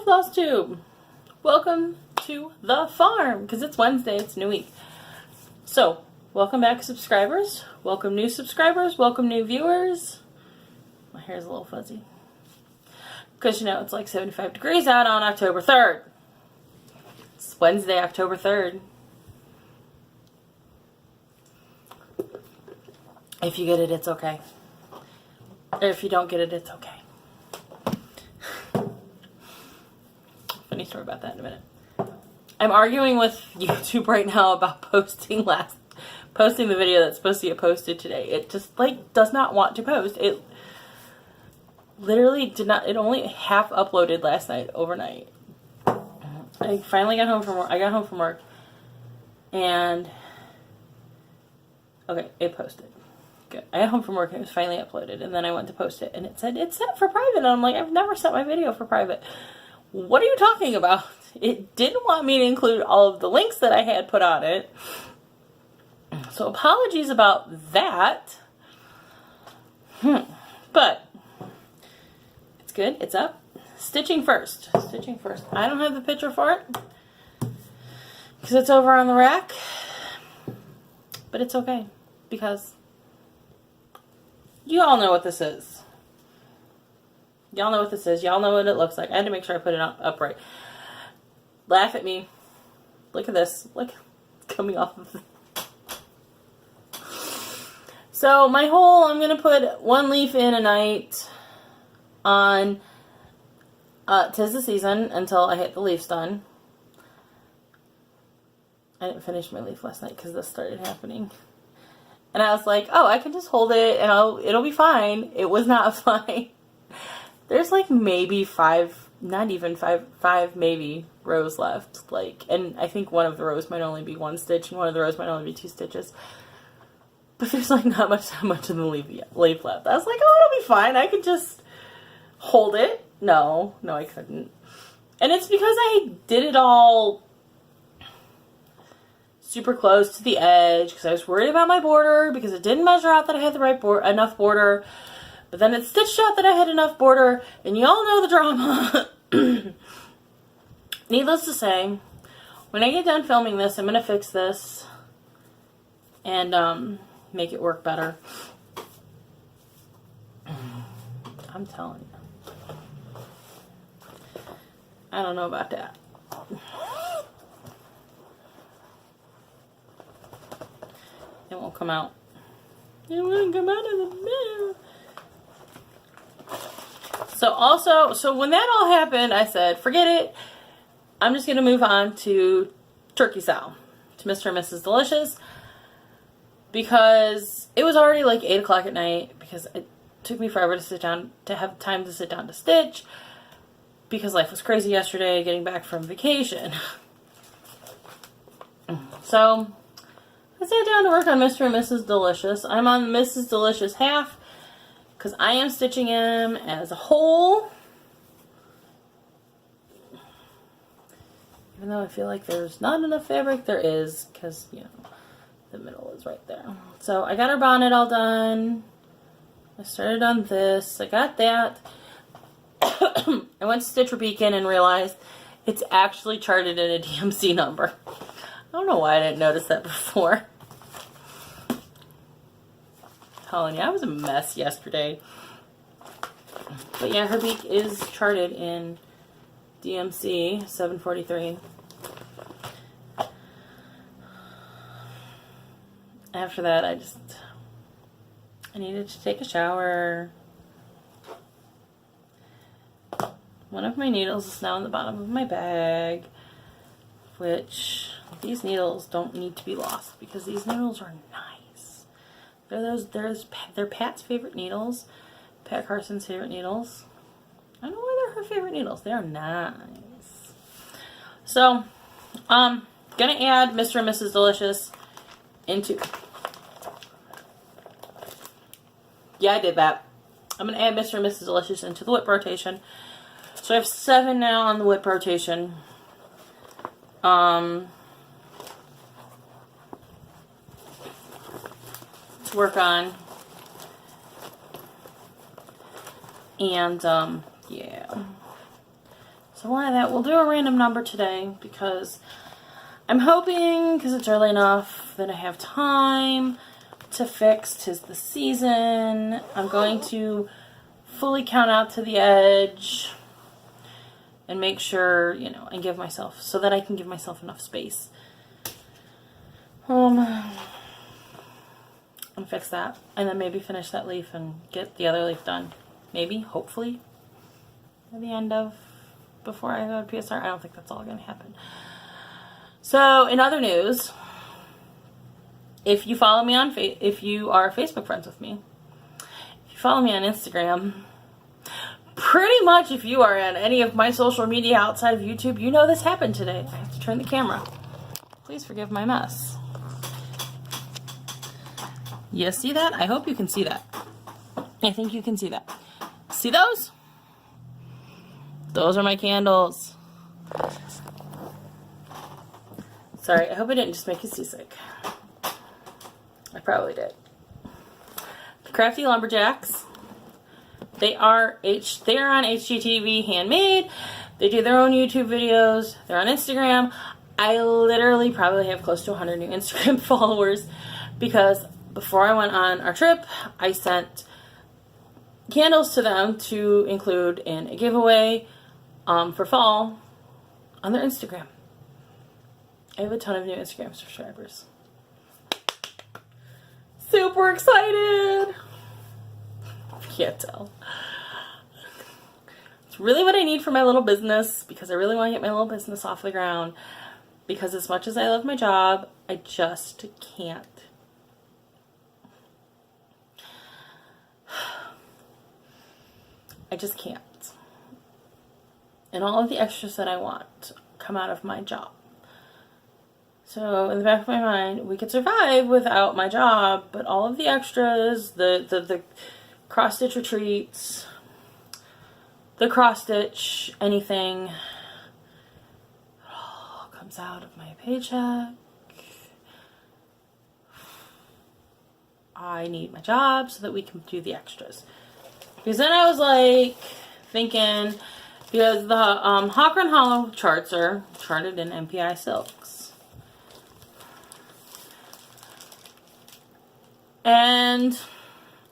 Hello FlossTube! Welcome to the farm, because it's Wednesday, it's a new week. So, welcome back subscribers, welcome new subscribers, welcome new viewers. My hair's a little fuzzy. Because you know, it's like 75 degrees out on October 3rd. It's Wednesday, October 3rd. If you get it, it's okay. Or if you don't get it, it's okay. Funny story about that in a minute. I'm arguing with YouTube right now about posting the video that's supposed to get posted today. It just does not want to post. It literally did not. It only half uploaded last night overnight. I finally got home from work. I got home from work and okay, it posted. Good. I got home from work and it was finally uploaded, and then I went to post it and it said it's set for private, and I'm like, I've never set my video for private. What are you talking about? It didn't want me to include all of the links that I had put on it. So apologies about that. But it's good. It's up. Stitching first. Stitching first. I don't have the picture for it because it's over on the rack. But it's okay because you all know what this is. Y'all know what this is. Y'all know what it looks like. I had to make sure I put it upright. Laugh at me. Look at this. Look. It's coming off of it. So my hole, I'm going to put one leaf in a night on 'tis the season until I hit the leaves done. I didn't finish my leaf last night because this started happening. And I was like, oh, I can just hold it and it'll be fine. It was not fine. There's like maybe five maybe rows left. And I think one of the rows might only be one stitch and one of the rows might only be two stitches. But there's like not much of the leaf left. I was like, oh, it'll be fine. I could just hold it. No, I couldn't. And it's because I did it all super close to the edge because I was worried about my border because it didn't measure out that I had the right enough border. But then it stitched out that I had enough border, and you all know the drama. Needless to say, when I get done filming this, I'm going to fix this and make it work better. I'm telling you. I don't know about that. It won't come out. It won't come out of the mirror. So when that all happened, I said, forget it. I'm just going to move on to Turkey Sow, to Mr. and Mrs. Delicious, because it was already like 8 o'clock at night, because it took me forever to sit down, to have time to sit down to stitch, because life was crazy yesterday, getting back from vacation. So I sat down to work on Mr. and Mrs. Delicious. I'm on Mrs. Delicious half, because I am stitching him as a whole. Even though I feel like there's not enough fabric, there is, because, you know, the middle is right there. So I got her bonnet all done. I started on this. I got that. I went to Stitcher Beacon and realized it's actually charted in a DMC number. I don't know why I didn't notice that before. Telling you, I was a mess yesterday. But yeah, her beak is charted in DMC 743. After that, I needed to take a shower. One of my needles is now in the bottom of my bag, which these needles don't need to be lost because these needles are nice. They're Pat's favorite needles. Pat Carson's favorite needles. I don't know why they're her favorite needles. They are nice. So, gonna add Mr. and Mrs. Delicious into... Yeah, I did that. I'm gonna add Mr. and Mrs. Delicious into the whip rotation. So I have 7 now on the whip rotation. To work on. And, yeah. So we'll have that. We'll do a random number today because I'm hoping, because it's early enough, that I have time to fix 'Tis the Season. I'm going to fully count out to the edge and make sure, and give myself, so that I can give myself enough space. And fix that. And then maybe finish that leaf and get the other leaf done. Maybe, hopefully, at the end of, before I go to PSR. I don't think that's all going to happen. So, in other news, if you follow me on if you are Facebook friends with me, if you follow me on Instagram, pretty much if you are on any of my social media outside of YouTube, you know this happened today. I have to turn the camera. Please forgive my mess. You see that? I hope you can see that. I think you can see that. See those? Those are my candles. Sorry, I hope I didn't just make you seasick. I probably did. The Crafty Lumberjacks. They are on HGTV, handmade. They do their own YouTube videos. They're on Instagram. I literally probably have close to 100 new Instagram followers because before I went on our trip, I sent candles to them to include in a giveaway for fall on their Instagram. I have a ton of new Instagram subscribers. Super excited! Can't tell. It's really what I need for my little business because I really want to get my little business off the ground because as much as I love my job, I just can't. I just can't. And all of the extras that I want come out of my job. So in the back of my mind, we could survive without my job, but all of the extras, the cross-stitch retreats, the cross-stitch, anything, it all comes out of my paycheck. I need my job so that we can do the extras. Because then I was like thinking, because the Hawk Run Hollow charts are charted in MPI silks. And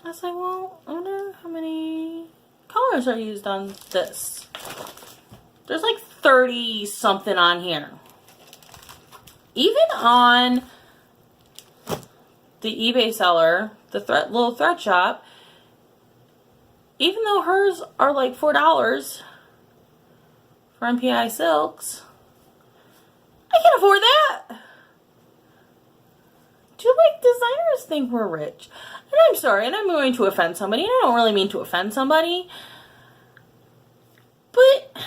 I was like, well, I wonder how many colors are used on this. There's like 30 something on here. Even on the eBay seller, the little thread shop, even though hers are like $4 for MPI silks, I can afford that. Do like designers think we're rich? And I'm sorry, and I'm going to offend somebody, and I don't really mean to offend somebody, but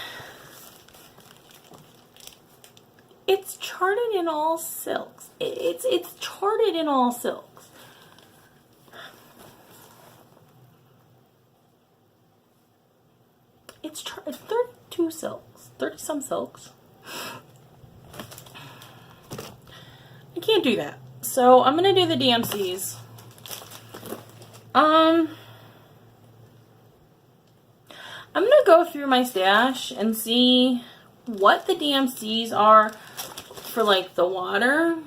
it's charted in all silks. It's charted in all silks. It's 32 silks, 30 some silks. I can't do that. So I'm going to do the DMCs. I'm going to go through my stash and see what the DMCs are for like the water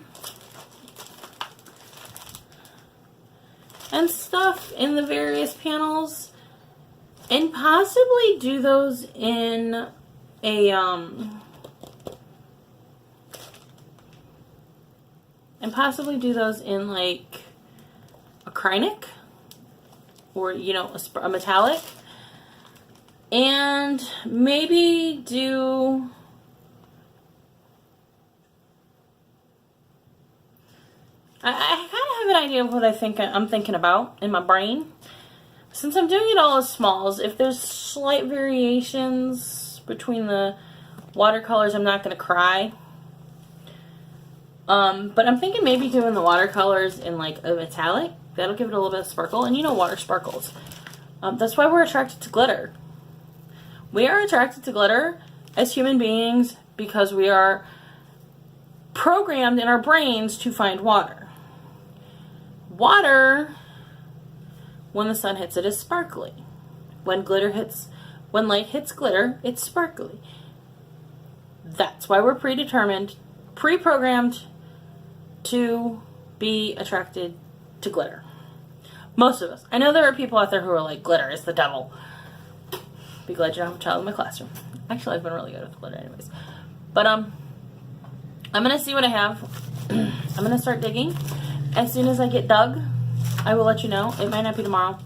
and stuff in the various panels and possibly do those in a like a Krynic or, you know, a metallic, and maybe do I kind of have an idea of what I'm thinking about in my brain. Since I'm doing it all as smalls, if there's slight variations between the watercolors, I'm not going to cry. But I'm thinking maybe doing the watercolors in like a metallic. That'll give it a little bit of sparkle. And you know water sparkles. That's why we're attracted to glitter. We are attracted to glitter as human beings because we are programmed in our brains to find water. Water, when the sun hits it, is sparkly. When light hits glitter, it's sparkly. That's why we're predetermined, pre-programmed to be attracted to glitter. Most of us. I know there are people out there who are like, glitter is the devil. Be glad you don't have a child in my classroom. Actually, I've been really good with glitter anyways. But I'm gonna see what I have. I'm gonna start digging. As soon as I get dug, I will let you know. It might not be tomorrow.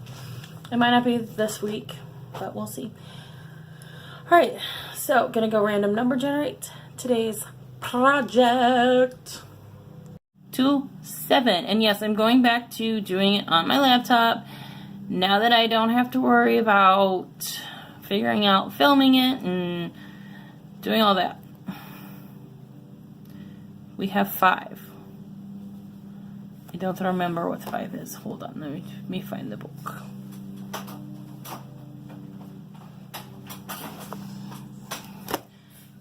It might not be this week, but we'll see. Alright, so gonna go random number generate today's project. 2, 7. And yes, I'm going back to doing it on my laptop now that I don't have to worry about figuring out filming it and doing all that. We have 5. I don't remember what 5 is. Hold on, let me find the book.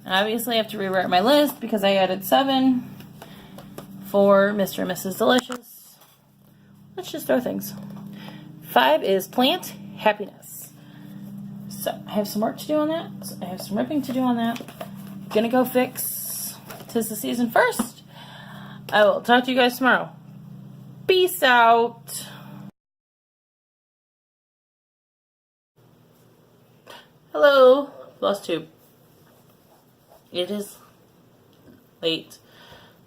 Obviously I have to rewrite my list because I added 7 for Mr. and Mrs. Delicious. Let's just throw things. 5 is plant happiness. So I have some work to do on that. So I have some ripping to do on that. Gonna go fix 'Tis the Season first. I will talk to you guys tomorrow. Peace out. Hello, FlossTube. It is late.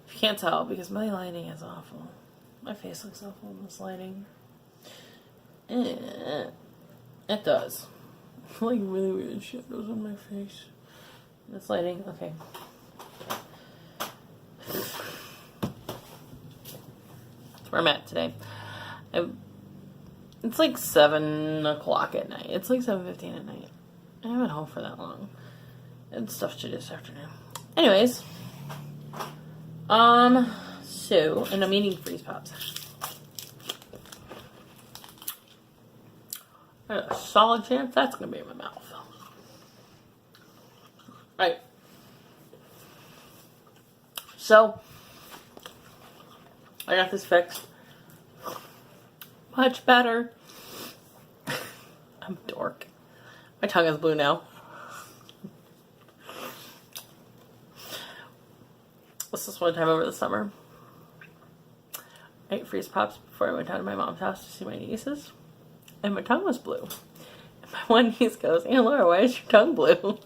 If you can't tell, because my lighting is awful. My face looks awful in this lighting. It does. Like really weird shadows on my face. This lighting, okay. That's where I'm at today. It's like 7 o'clock at night. It's like 7:15 at night. I haven't been home for that long. And stuff to do this afternoon. Anyways. So, and I'm eating freeze pops. I got a solid chance that's gonna be in my mouth. Alright. So, I got this fixed. Much better. I'm a dork. My tongue is blue now. This is one time over the summer. I ate freeze pops before I went down to my mom's house to see my nieces. And my tongue was blue. And my one niece goes, "Aunt Laura, why is your tongue blue?"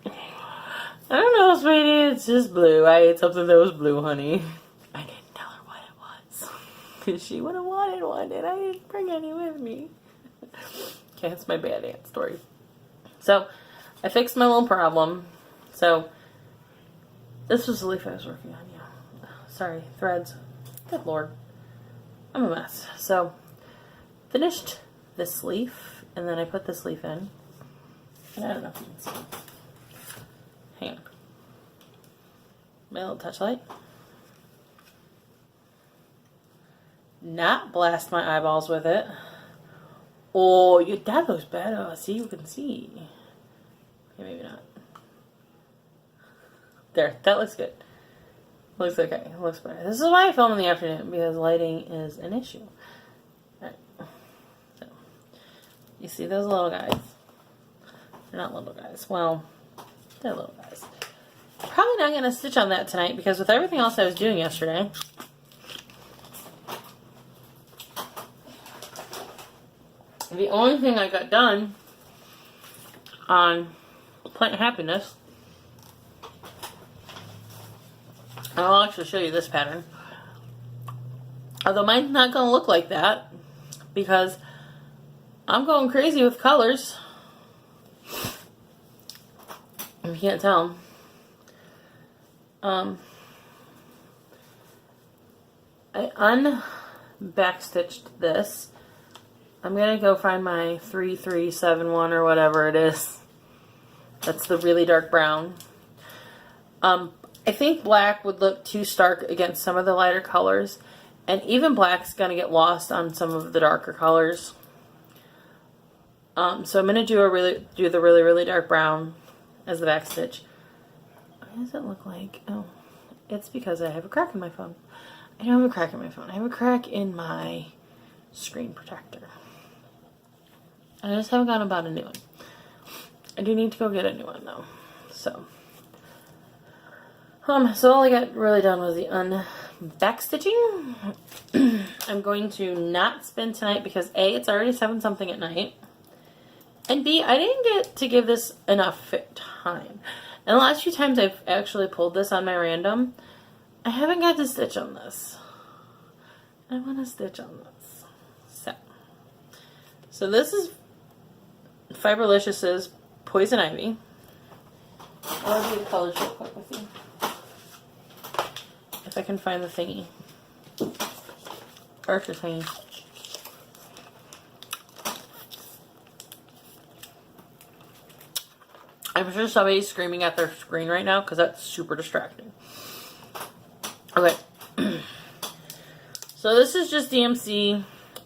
I don't know, sweetie. It's just blue. I ate something that was blue, honey. I didn't tell her what it was. Because she would have wanted one and I didn't bring any with me. Okay, that's my bad aunt story. So, I fixed my little problem. So, this was the leaf I was working on, yeah. Sorry, threads. Good lord. I'm a mess. So, finished this leaf, and then I put this leaf in. And I don't know if you can see. Hang on. My little touch light. Not blast my eyeballs with it. Oh, that looks better. See, you can see. Okay, maybe not. There, that looks good. Looks okay. It looks better. This is why I film in the afternoon, because lighting is an issue. Alright. So, you see those little guys? They're not little guys. Well, they're little guys. Probably not going to stitch on that tonight, because with everything else I was doing yesterday, the only thing I got done on Plant Happiness, I'll actually show you this pattern. Although mine's not going to look like that, because I'm going crazy with colors. If you can't tell. I unbackstitched this. I'm going to go find my 3371 or whatever it is. That's the really dark brown. I think black would look too stark against some of the lighter colors. And even black's going to get lost on some of the darker colors. So I'm going to do the really dark brown as the back stitch. What does it look like? Oh, it's because I have a crack in my phone. I don't have a crack in my phone. I have a crack in my screen protector. I just haven't gone about a new one. I do need to go get a new one though. So, So all I got really done was the back stitching. I'm going to not spin tonight because A, it's already 7 something at night, and B, I didn't get to give this enough time. And the last few times I've actually pulled this on my random, I haven't got to stitch on this. I want to stitch on this. So this is Fiberlicious's Poison Ivy. I'll do the colors real quick with you. If I can find the thingy. Archer thingy. I'm sure somebody's screaming at their screen right now because that's super distracting. Okay. So this is just DMC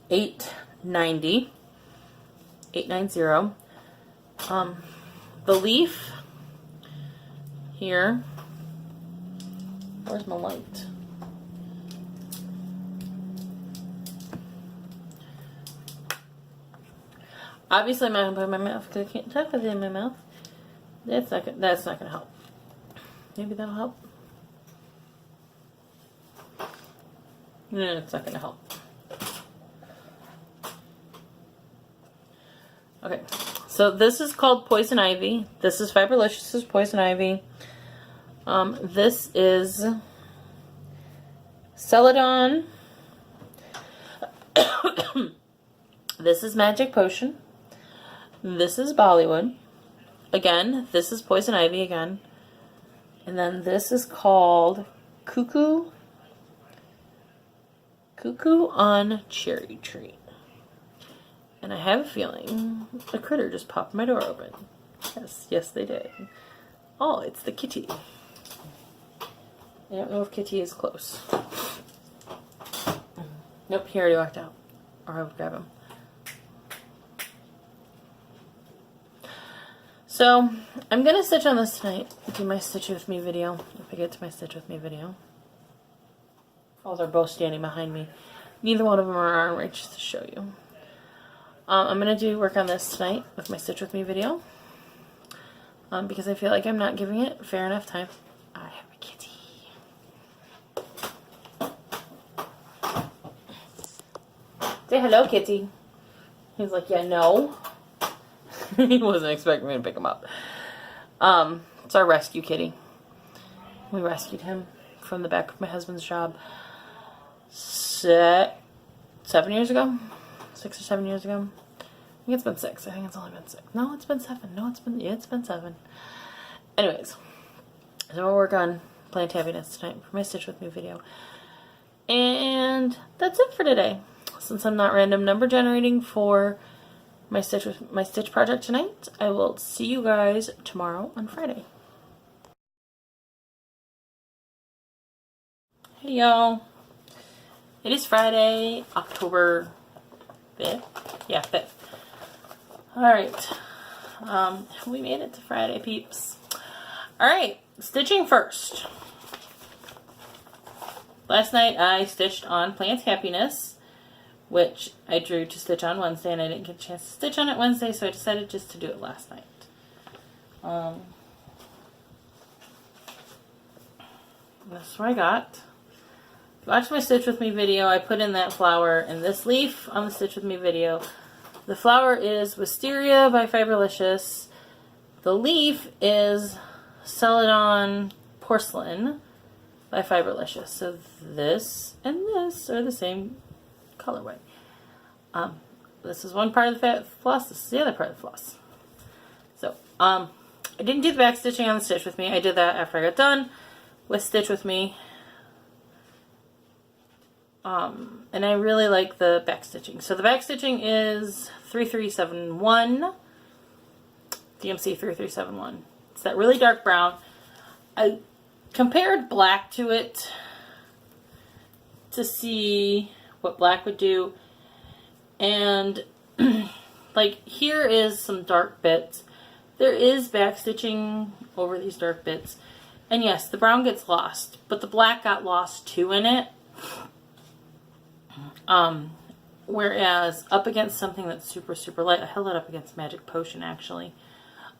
890. 890. The leaf here. Where's my light? Obviously, I'm not gonna put it in my mouth because I can't talk with it in my mouth. That's not gonna help. Maybe that'll help. No, it's not gonna help. Okay, so this is called Poison Ivy. This is Fiberlicious's Poison Ivy. This is Celadon. This is Magic Potion. This is Bollywood. Again, this is Poison Ivy again. And then this is called Cuckoo on Cherry Tree. And I have a feeling a critter just popped my door open. Yes, they did. Oh, it's the kitty. I don't know if Kitty is close. Nope, he already walked out. Or I would grab him. So, I'm going to stitch on this tonight. Do my Stitch With Me video. If I get to my Stitch With Me video. Oh, they're both standing behind me. Neither one of them are arm reach to show you. I'm going to work on this tonight with my Stitch With Me video. Because I feel like I'm not giving it fair enough time. I have a kitty. Say hello, kitty. He's like, yeah, no. He wasn't expecting me to pick him up. It's our rescue kitty. We rescued him from the back of my husband's job 7 years ago. 6 or 7 years ago. I think it's been 6. I think it's only been 6. No, it's been 7. No, it's been 7. Anyways, so we'll work on Plant Happiness tonight for my Stitch With Me video. And that's it for today. Since I'm not random number generating for my stitch project tonight, I will see you guys tomorrow on Friday. Hey y'all. It is Friday, October 5th. Yeah, 5th. Alright. We made it to Friday, peeps. Alright, stitching first. Last night I stitched on Plant Happiness, which I drew to stitch on Wednesday, and I didn't get a chance to stitch on it Wednesday, so I decided just to do it last night. That's what I got. If you watch my Stitch With Me video, I put in that flower and this leaf on the Stitch With Me video. The flower is Wisteria by Fiberlicious. The leaf is Celadon Porcelain by Fiberlicious. So this and this are the same colorway. This is one part of the floss. This is the other part of the floss. So, I didn't do the back stitching on the Stitch With Me. I did that after I got done with Stitch With Me. And I really like the back stitching. So the back stitching is 3371. DMC 3371. It's that really dark brown. I compared black to it to see what black would do. And like here is some dark bits. There is back stitching over these dark bits. And yes, the brown gets lost, but the black got lost too in it. Whereas up against something that's super, super light, I held it up against Magic Potion actually.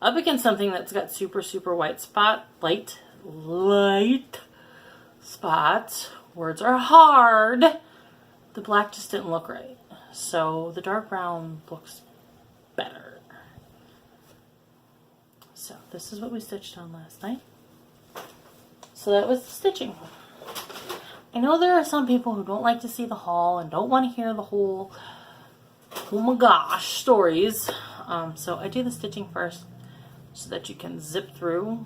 Up against something that's got super, super light light spots. Words are hard. The black just didn't look right. So the dark brown looks better. So this is what we stitched on last night. So that was the stitching. I know there are some people who don't like to see the haul and don't want to hear the whole, oh my gosh, stories. So I do the stitching first so that you can zip through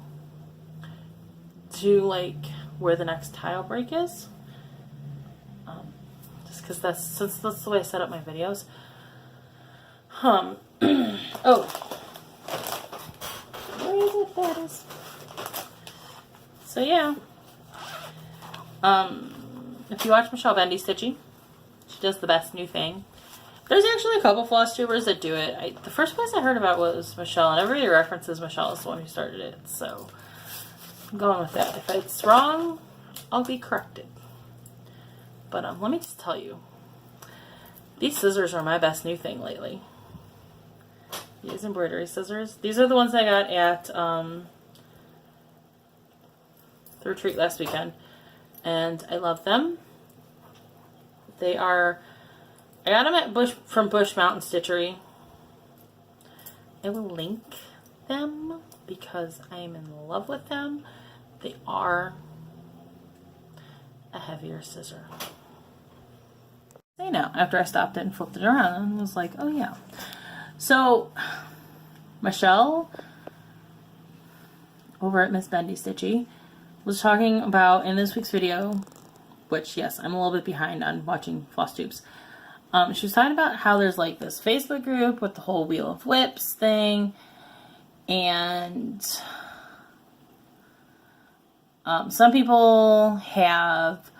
to like where the next tile break is. Just because that's the way I set up my videos. Oh, where is it? There it is. So yeah. If you watch Michelle Bendy Stitchy, she does the best new thing. There's actually a couple floss tubers that do it. The first place I heard about was Michelle, and everybody references Michelle as the one who started it. So I'm going with that. If it's wrong, I'll be corrected. But let me just tell you, these scissors are my best new thing lately. These embroidery scissors. These are the ones I got at the retreat last weekend. And I love them. They are, I got them at from Bush Mountain Stitchery. I will link them because I am in love with them. They are a heavier scissor. I know, after I stopped it and flipped it around and was like, oh yeah. So, Michelle over at Miss Bendy Stitchy was talking about in this week's video, which yes, I'm a little bit behind on watching FlossTubes. She was talking about how there's like this Facebook group with the whole Wheel of Whips thing, and some people have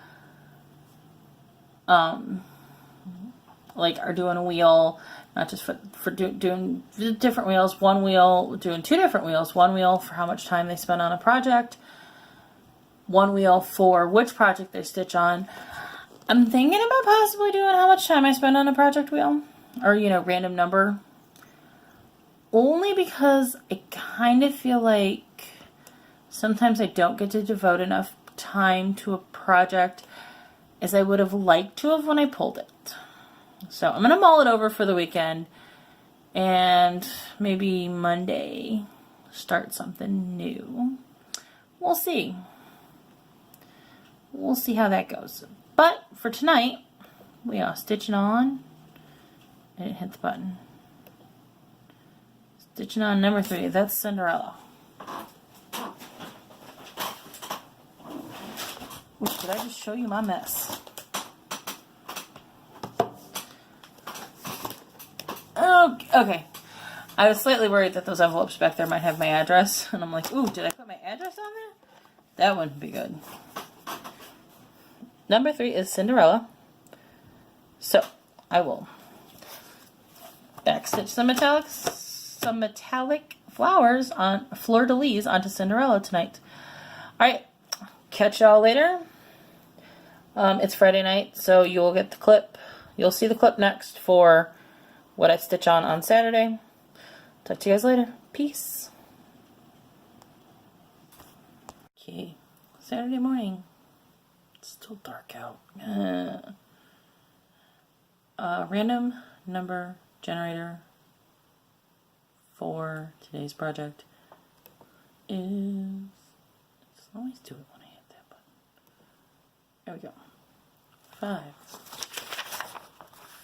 like are doing a wheel, not just for doing different wheels. One wheel, doing two different wheels. One wheel for how much time they spend on a project. One wheel for which project they stitch on. I'm thinking about possibly doing how much time I spend on a project wheel. Or, you know, random number. Only because I kind of feel like sometimes I don't get to devote enough time to a project as I would have liked to have when I pulled it. So I'm going to mull it over for the weekend. And maybe Monday start something new. We'll see. We'll see how that goes. But for tonight, we are stitching on, and it hit the button. Stitching on number 3. That's Cinderella. Ooh, did I just show you my mess? Okay. I was slightly worried that those envelopes back there might have my address, and I'm like, ooh, did I put my address on there? That wouldn't be good. Number 3 is Cinderella. So, I will backstitch some metallic flowers on fleur-de-lis onto Cinderella tonight. Alright, catch y'all later. It's Friday night, so you'll get the clip. You'll see the clip next for what I stitch on Saturday. Talk to you guys later. Peace. Okay, Saturday morning. It's still dark out. Random number generator for today's project is, let's always do it when I hit that button. There we go. 5.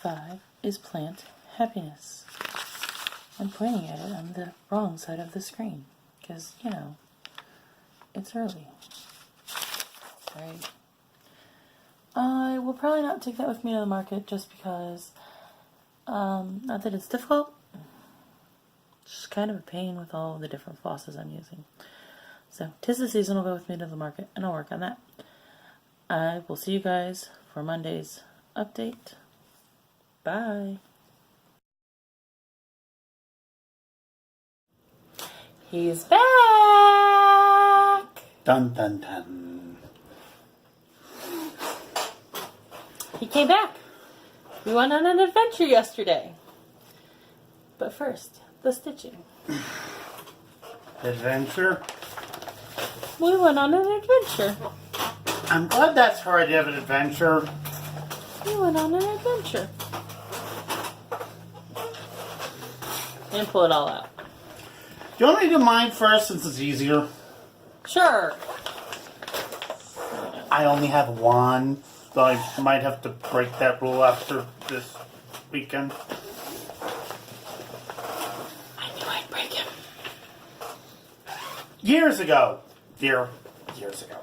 5 is plant happiness. I'm pointing at it on the wrong side of the screen because, you know, it's early. Right. I will probably not take that with me to the market just because, not that it's difficult, it's just kind of a pain with all the different flosses I'm using. So, 'tis the season will go with me to the market, and I'll work on that. I will see you guys for Monday's update. Bye. He's back! Dun dun dun. He came back. We went on an adventure yesterday. But first, the stitching. Adventure? We went on an adventure. I'm glad that's her idea of an adventure. We went on an adventure. And pull it all out. Do you want me to do mine first since it's easier? Sure. I only have one, so I might have to break that rule after this weekend. I knew I'd break him. Years ago. Years ago.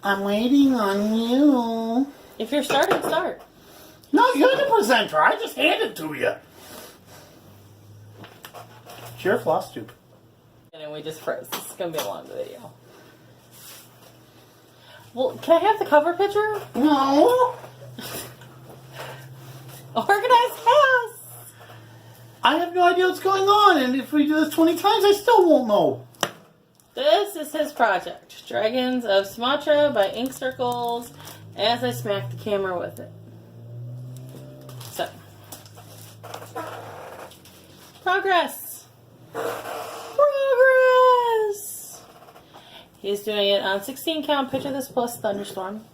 I'm waiting on you. If you're starting, start. No, you're the presenter. I just handed it to you. It's your FlossTube. And then we just froze. This is going to be a long video. Well, can I have the cover picture? No. Organized chaos. I have no idea what's going on, and if we do this 20 times, I still won't know. This is his project. Dragons of Sumatra by Ink Circles as I smack the camera with it. So. Progress. Progress. He's doing it on 16 count Picture This Plus Thunderstorm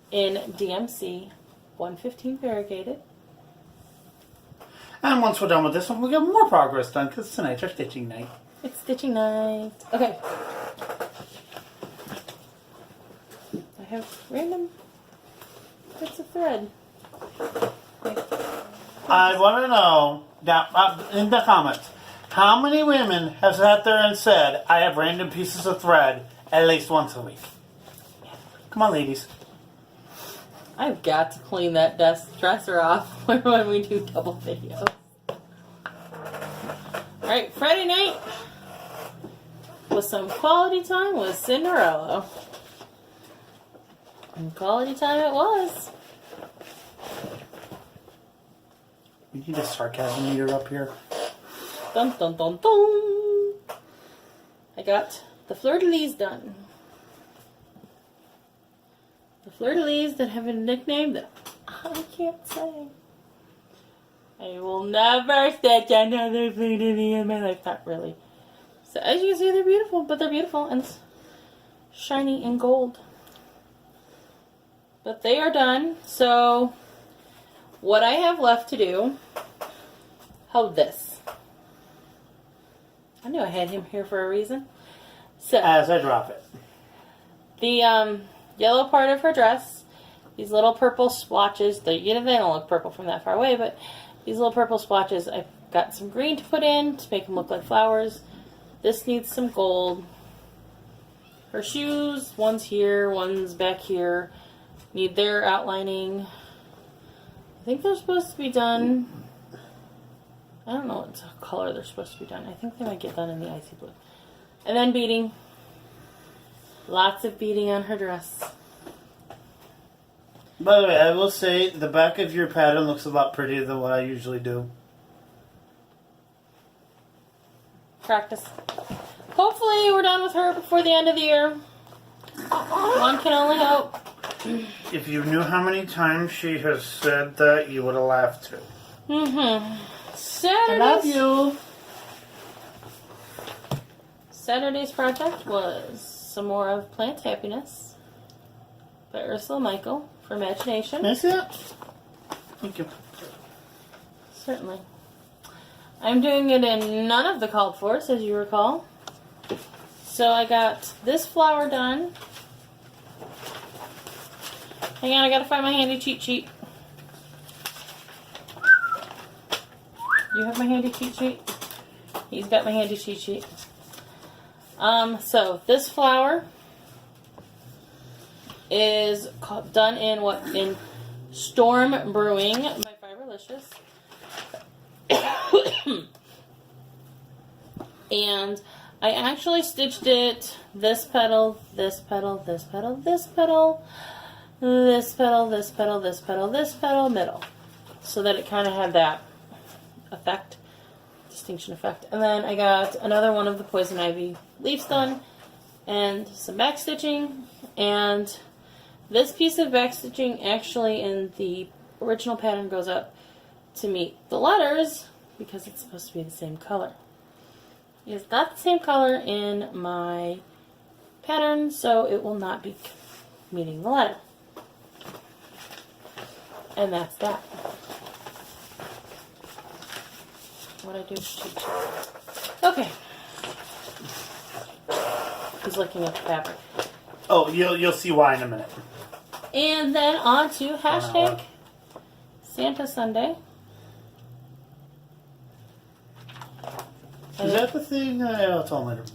in DMC 115 variegated. And once we're done with this one, we'll get more progress done, because tonight's our stitching night. It's stitching night. Okay. I have random bits of thread. Okay. I want to know, down, in the comments, how many women have sat there and said, I have random pieces of thread at least once a week? Come on, ladies. I've got to clean that dresser off when we do double videos. Alright, Friday night was some quality time with Cinderella. And quality time it was. We need a sarcasm meter up here. Dun dun dun dun. I got the fleur-de-lis done. The fleur-de-lis that have a nickname that I can't say. I will never stitch another fleur-de-lis in my life. Not really. So as you can see, they're beautiful, but they're beautiful and shiny and gold. But they are done. So what I have left to do, hold this. I knew I had him here for a reason. So As I drop it. the yellow part of her dress, these little purple splotches, they don't look purple from that far away, but these little purple splotches, I've got some green to put in to make them look like flowers. This needs some gold. Her shoes, one's here, one's back here, need their outlining. I think they're supposed to be done. I don't know what color they're supposed to be done. I think they might get done in the icy blue. And then beading. Lots of beading on her dress. By the way, I will say the back of your pattern looks a lot prettier than what I usually do. Practice. Hopefully we're done with her before the end of the year. One can only hope. If you knew how many times she has said that, you would have laughed too. I love you. Saturday's project was some more of Plant Happiness by Ursula Michael for Imagination. Can I see that? Thank you. Certainly. I'm doing it in none of the called fors, as you recall. So I got this flower done. Hang on, I gotta find my handy cheat sheet. You have my handy cheat sheet? He's got my handy cheat sheet. So this flower is done in Storm Brewing by Fiberlicious. And I actually stitched it this petal, this petal, this petal, this petal, this petal, this petal, this petal, this petal, middle. So that it kind of had that effect, distinction effect. And then I got another one of the Poison Ivy leaves done and some back stitching. And this piece of back stitching actually in the original pattern goes up to meet the letters because it's supposed to be the same color. It's not the same color in my pattern, so it will not be meeting the letter. And that's that. What I do is cheat. Okay. He's looking at the fabric. Oh, you'll see why in a minute. And then on to hashtag Santa Sunday. Is that the thing? I'll tell later.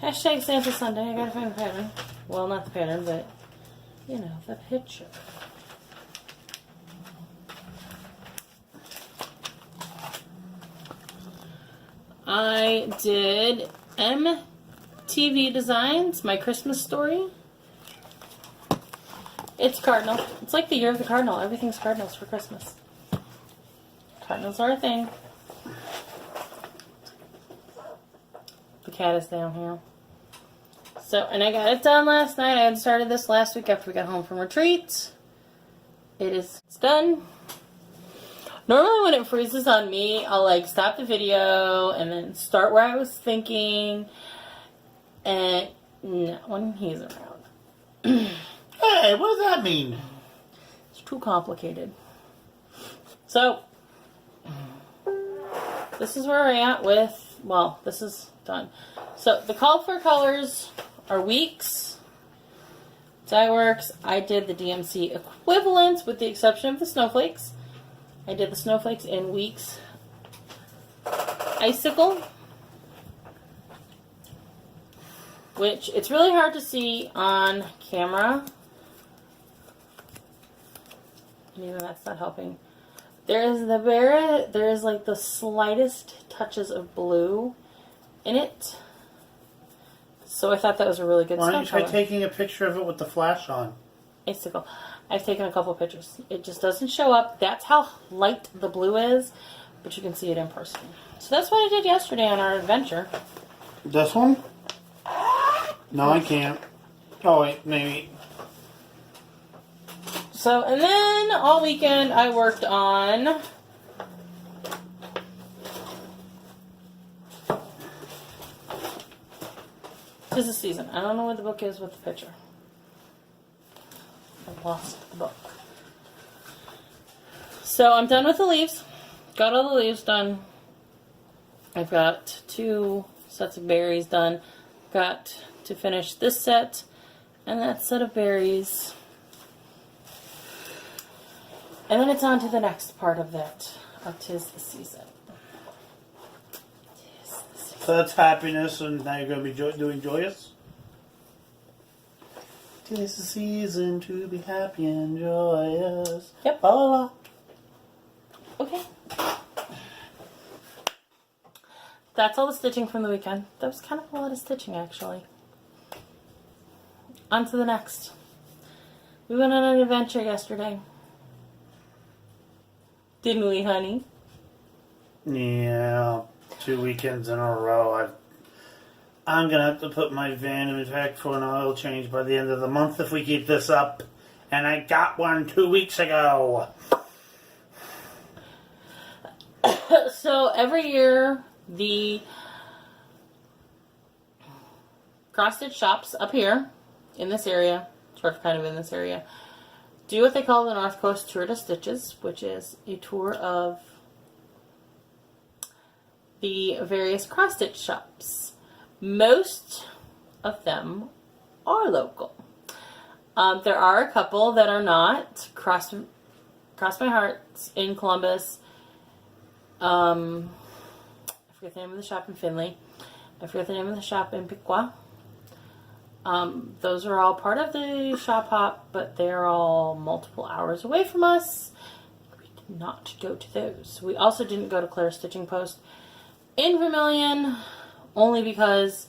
Hashtag Santa Sunday. I gotta find the pattern. Well, not the pattern, but you know, the picture. I did MTV Designs, My Christmas Story. It's Cardinal. It's like the year of the Cardinal. Everything's Cardinals for Christmas. Cardinals are a thing. The cat is down here. So, and I got it done last night. I had started this last week after we got home from retreat. It's done. Normally when it freezes on me, I'll like stop the video and then start where I was thinking. And not when he's around. Hey, what does that mean? It's too complicated. So, this is where we're at with, well, this is done. So, the call for colors are weeks. Dyeworks, I did the DMC equivalents with the exception of the snowflakes. I did the snowflakes in weeks. Icicle, which it's really hard to see on camera. And even that's not helping. There is like the slightest touches of blue in it. So I thought that was a really good Why don't you try color. taking a picture of it with the flash on? Icicle. I've taken a couple pictures. It just doesn't show up. That's how light the blue is, but you can see it in person. So that's what I did yesterday on our adventure. This one? No, I can't. Oh, wait, maybe. So, and then all weekend I worked on "'Tis the Season." I don't know where the book is with the picture. I've lost the book. So I'm done with the leaves. Got all the leaves done. I've got 2 sets of berries done. Got to finish this set and that set of berries. And then it's on to the next part of that, of "'Tis the Season." "'Tis the Season." So that's happiness, and now you're going to be doing joyous? 'Tis the season to be happy and joyous. Yep. La la la. Okay. That's all the stitching from the weekend. That was kind of a lot of stitching, actually. On to the next. We went on an adventure yesterday. Didn't we, honey? Yeah, 2 weekends in a row. I'm going to have to put my van in back for an oil change by the end of the month if we keep this up. And I got one 2 weeks ago. So every year, the cross-stitch shops up here in this area, sort of kind of in this area, do what they call the North Coast Tour de Stitches, which is a tour of the various cross-stitch shops. Most of them are local. There are a couple that are not. Cross My Heart's in Columbus. I forget the name of the shop in Findlay. I forget the name of the shop in Piqua. Those are all part of the shop hop, but they're all multiple hours away from us. We did not go to those. We also didn't go to Claire's Stitching Post in Vermilion, only because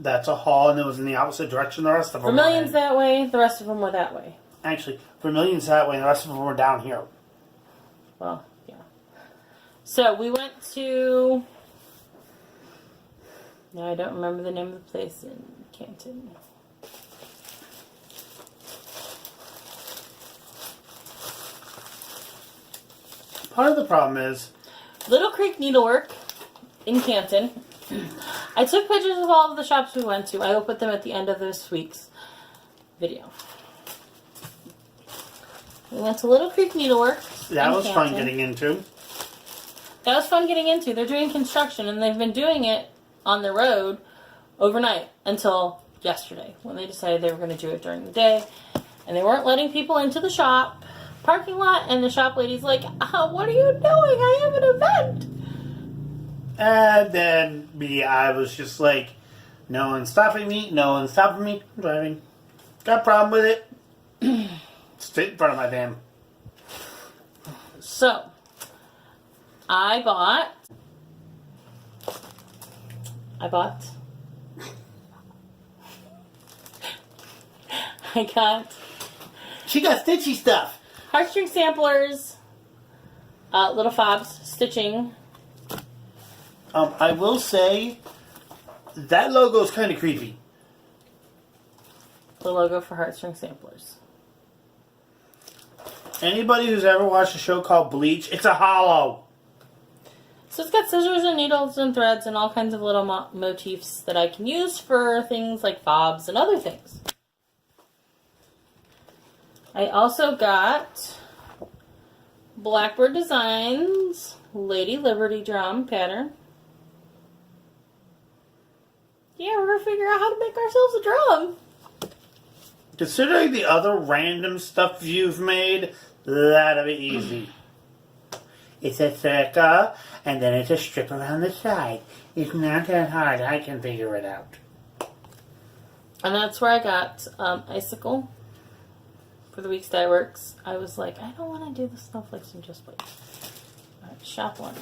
That's a haul, and it was in the opposite direction the rest of them Vermilion's were. that way, the rest of them were that way. Actually, Vermilion's that way, and the rest of them were down here. Well, yeah. So we went to... Now I don't remember the name of the place in Canton. Part of the problem is... Little Creek Needlework in Canton. I took pictures of all of the shops we went to. I will put them at the end of this week's video. We went to Little Creek Needlework. That was fun getting into. That was fun getting into. They're doing construction, and they've been doing it on the road overnight until yesterday, when they decided they were going to do it during the day. And they weren't letting people into the shop parking lot, and the shop lady's like, what are you doing? I have an event. And then I was just like, no one's stopping me. No one's stopping me. I'm driving. Got a problem with it. Straight in front of my van. So, I got She got stitchy stuff. heartstring samplers, little fobs, stitching. I will say, that logo is kind of creepy. The logo for heartstring samplers. Anybody who's ever watched a show called Bleach, it's a hollow. So it's got scissors and needles and threads and all kinds of little motifs that I can use for things like fobs and other things. I also got Blackbird Designs Lady Liberty drum pattern. Yeah, we're going to figure out how to make ourselves a drum. Considering the other random stuff you've made, that'll be easy. It's a circle, and then it's a strip around the side. It's not that hard. I can figure it out. And that's where I got Icicle for the week's dye works. I was like, I don't want to do the snowflakes and just wait. Alright, shop one.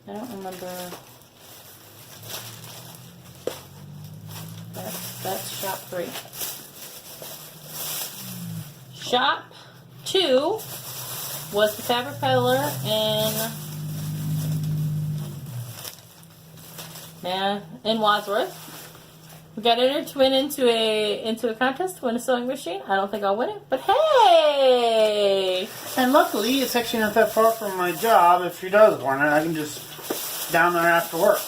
I don't remember. That's shop 3. Shop 2 was the fabric peddler in Wadsworth. We got entered to win into a contest to win a sewing machine. I don't think I'll win it, but hey! And luckily, it's actually not that far from my job. If she does want it, I can just down there after work.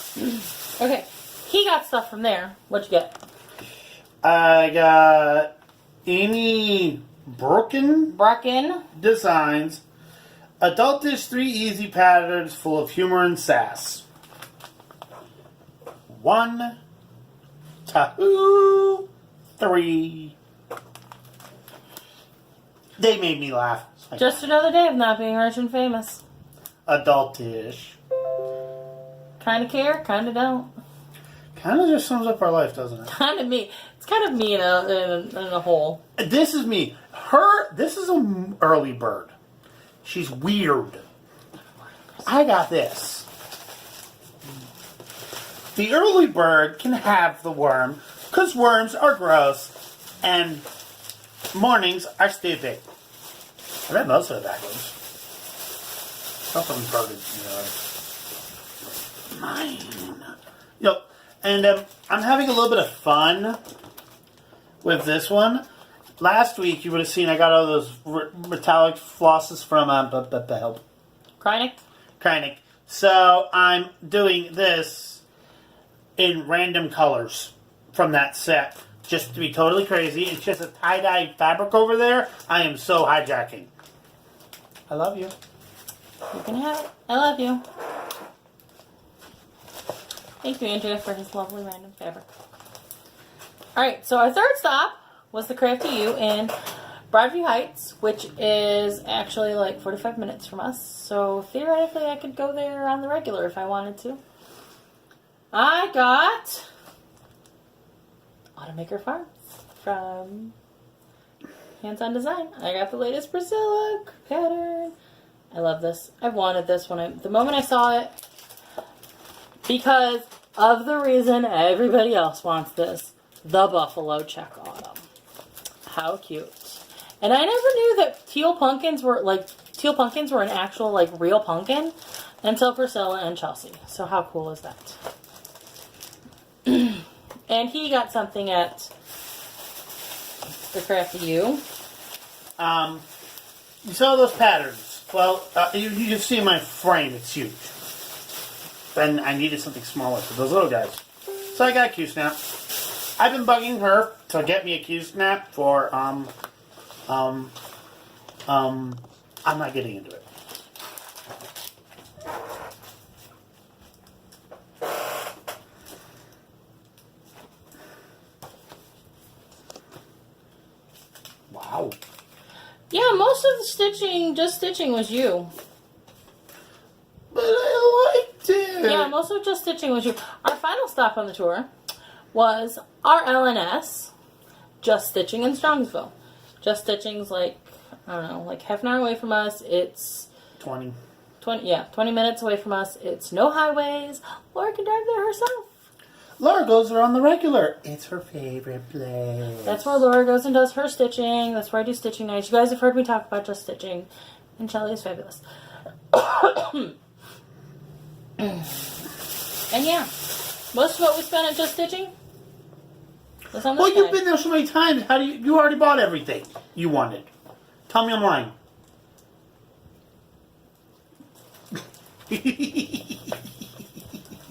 Okay, he got stuff from there. What'd you get? I got Amy Bracken Designs, Adultish 3 easy patterns full of humor and sass. 1, 2, 3. They made me laugh. Just another day of not being rich and famous. Adultish. Kinda care, kinda don't. Kind of just sums up our life, doesn't it? Kinda me. It's kind of me in a whole. This is me. This is an early bird. She's weird. I got this. The early bird can have the worm, because worms are gross, and mornings are stupid. I read most of it backwards. Something birded, Mine. Yep. And I'm having a little bit of fun with this one. Last week, you would have seen I got all those metallic flosses from help. Kreinik. So I'm doing this in random colors from that set, just to be totally crazy. It's just a tie-dye fabric over there. I am so hijacking. I love you. You can have it. I love you. Thank you, Andrea, for his lovely random fabric. Alright, so our third stop was the Crafty U in Broadview Heights, which is actually like 45 minutes from us. So theoretically, I could go there on the regular if I wanted to. I got Automaker Farms from Hands On Design. I got the latest Priscilla pattern. I love this. I wanted this the moment I saw it, because of the reason everybody else wants this, the Buffalo Check Autumn. How cute. And I never knew that teal pumpkins were an actual like real pumpkin until Priscilla and Chelsea. So how cool is that? And he got something at the Crafty U. You saw those patterns. Well, you can see my frame. It's huge. then I needed something smaller for those little guys. So I got a Q-snap. I've been bugging her to get me a Q-snap for, I'm not getting into it. Wow. Yeah, most of the stitching, just stitching was you. But I liked it. Yeah, most of just stitching was you. Our final stop on the tour was our LNS, Just Stitching in Strongsville. Just Stitching's like, I don't know, like half an hour away from us. It's 20 minutes away from us. It's no highways. Laura can drive there herself. Laura goes there on the regular. It's her favorite place. That's where Laura goes and does her stitching. That's where I do stitching nights. You guys have heard me talk about Just Stitching. And Shelly is fabulous. And yeah, most of what we spent at Just Stitching was on this Well, you've guy. been there so many times. How do you already bought everything you wanted? Tell me I'm lying.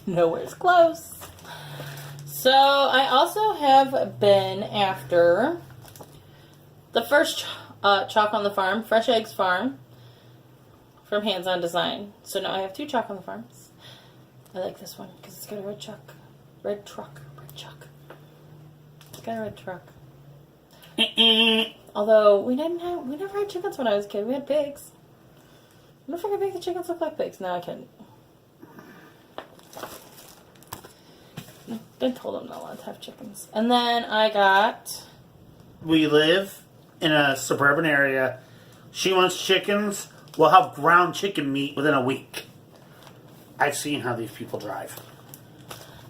Nowhere's close. So I also have been after the first Chalk on the Farm, Fresh Eggs Farm, from Hands On Design. So now I have 2 Chalk on the Farms. I like this one because it's got a red truck. Red truck. It's got a red truck. Although we never had chickens when I was a kid. We had pigs. I wonder if I could make the chickens look like pigs. No, I couldn't. I told them not allowed to have chickens. And then I got... We live in a suburban area. She wants chickens. We'll have ground chicken meat within a week. I've seen how these people drive.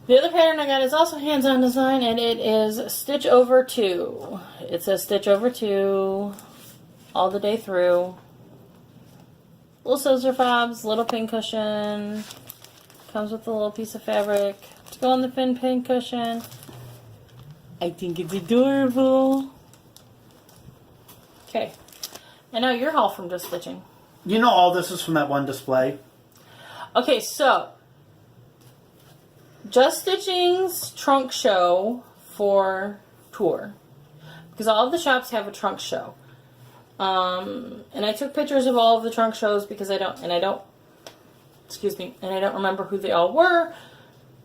The other pattern I got is also Hands On Design, and it is Stitch Over 2. It says Stitch Over 2 all the day through. Little scissor fobs, little pin cushion. Comes with a little piece of fabric to go on the pin cushion. I think it's adorable. Okay. And now your haul from Just Stitching. You know all this is from that one display? Okay, so Just Stitching's trunk show for tour, because all of the shops have a trunk show, and I took pictures of all of the trunk shows because I don't remember who they all were.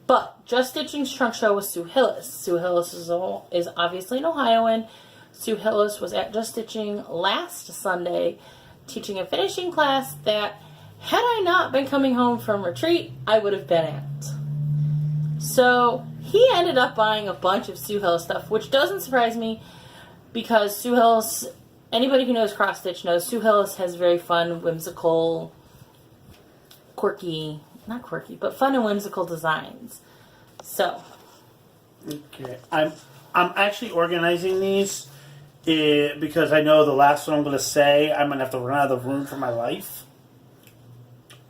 But Just Stitching's trunk show was Sue Hillis. Sue Hillis is obviously an Ohioan. Sue Hillis was at Just Stitching last Sunday teaching a finishing class that, had I not been coming home from retreat, I would have been at. So he ended up buying a bunch of Sue Hillis stuff, which doesn't surprise me because Sue Hillis, anybody who knows cross stitch knows Sue Hillis has very fun, whimsical, not quirky, but fun and whimsical designs. So. Okay. I'm actually organizing these because I know the last one I'm going to say I'm going to have to run out of the room for my life.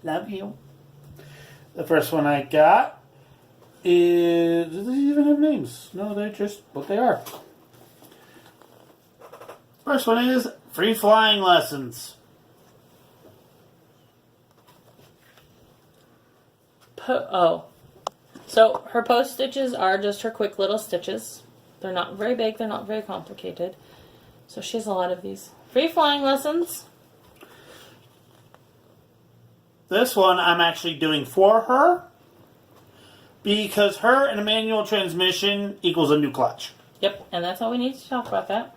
Love you. The first one I got is... Do they even have names? No, they're just what they are. First one is Free Flying Lessons. So her post stitches are just her quick little stitches. They're not very big. They're not very complicated. So she has a lot of these. Free Flying Lessons. This one I'm actually doing for her because her and a manual transmission equals a new clutch. Yep, and that's all we need to talk about that.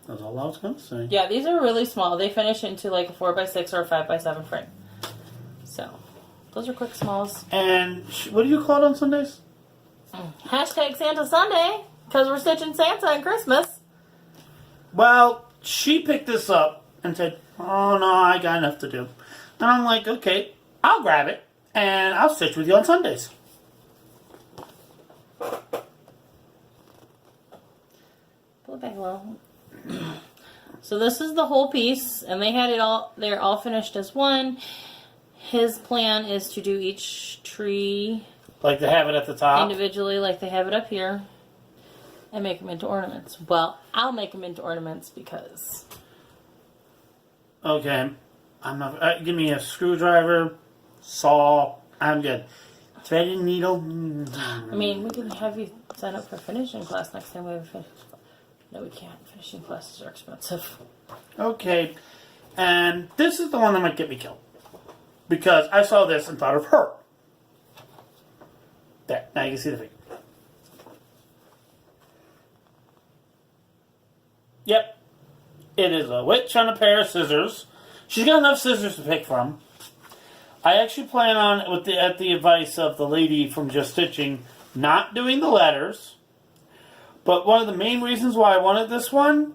That's all I was going to say. Yeah, these are really small. They finish into like a 4x6 or a 5x7 frame. So, those are quick smalls. And what do you call it on Sundays? Hashtag Santa Sunday, because we're stitching Santa and Christmas. Well, she picked this up and said, oh no, I got enough to do. And I'm like, okay, I'll grab it and I'll stitch with you on Sundays. Pull it back a little. So this is the whole piece, and they had it all, they're all finished as one. His plan is to do each tree Like they have it at the top? individually, like they have it up here, and make them into ornaments. Well, I'll make them into ornaments because... Okay. I'm not. Give me a screwdriver, saw, I'm good. Thread and needle. I mean, we can have you sign up for finishing class next time we have a finish. No, we can't. Finishing classes are expensive. Okay. And this is the one that might get me killed. Because I saw this and thought of her. There. Now you can see the feet. Yep. It is a witch on a pair of scissors. She's got enough scissors to pick from. I actually plan on, at the advice of the lady from Just Stitching, not doing the letters. But one of the main reasons why I wanted this one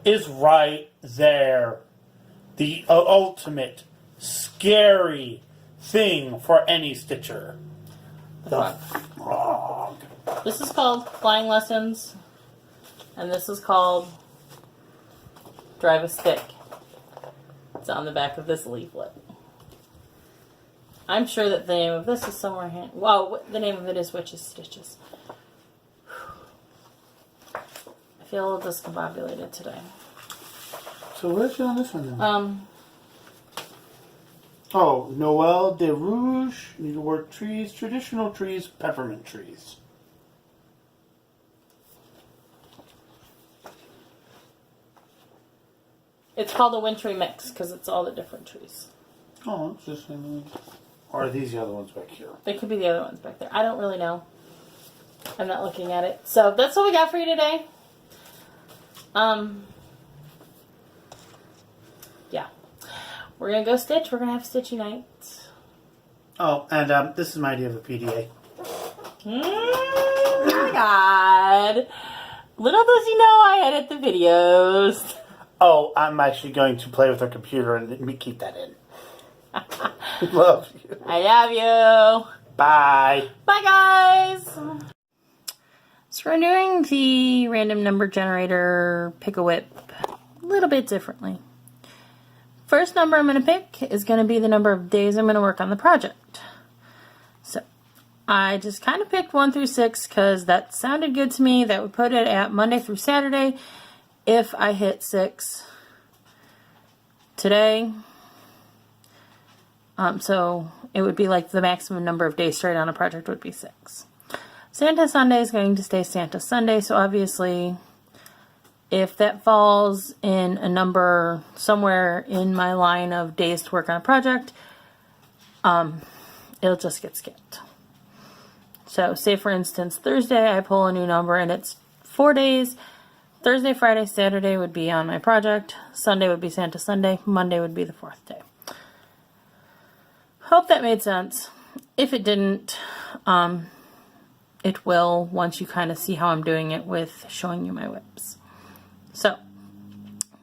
is right there. The ultimate scary thing for any stitcher. The frog. This is called Flying Lessons. And this is called Drive a Stick. It's on the back of this leaflet. I'm sure that the name of this is somewhere here. Well, the name of it is Witch's Stitches. I feel a little discombobulated today. So where's you on this one then? Oh, Noel de Rouge, needlework trees, traditional trees, peppermint trees. It's called a wintry mix because it's all the different trees. Oh, it's just or are these the other ones back here? They could be the other ones back there. I don't really know. I'm not looking at it. So that's what we got for you today. Yeah. We're going to go stitch. We're going to have stitchy nights. Oh, and this is my idea of a PDA. Oh my god. Little does he know I edit the videos. Oh, I'm actually going to play with her computer and keep that in. Love you. I love you. Bye. Bye, guys. So we're doing the random number generator pick-a-whip a little bit differently. First number I'm going to pick is going to be the number of days I'm going to work on the project. So I just kind of picked 1 through 6 because that sounded good to me. That would put it at Monday through Saturday. If I hit 6 today, so it would be like the maximum number of days straight on a project would be 6. Santa Sunday is going to stay Santa Sunday, so obviously if that falls in a number somewhere in my line of days to work on a project, it'll just get skipped. So say for instance Thursday I pull a new number and it's 4 days. Thursday, Friday, Saturday would be on my project. Sunday would be Santa Sunday. Monday would be the 4th day. Hope that made sense. If it didn't, it will once you kind of see how I'm doing it with showing you my whips. So,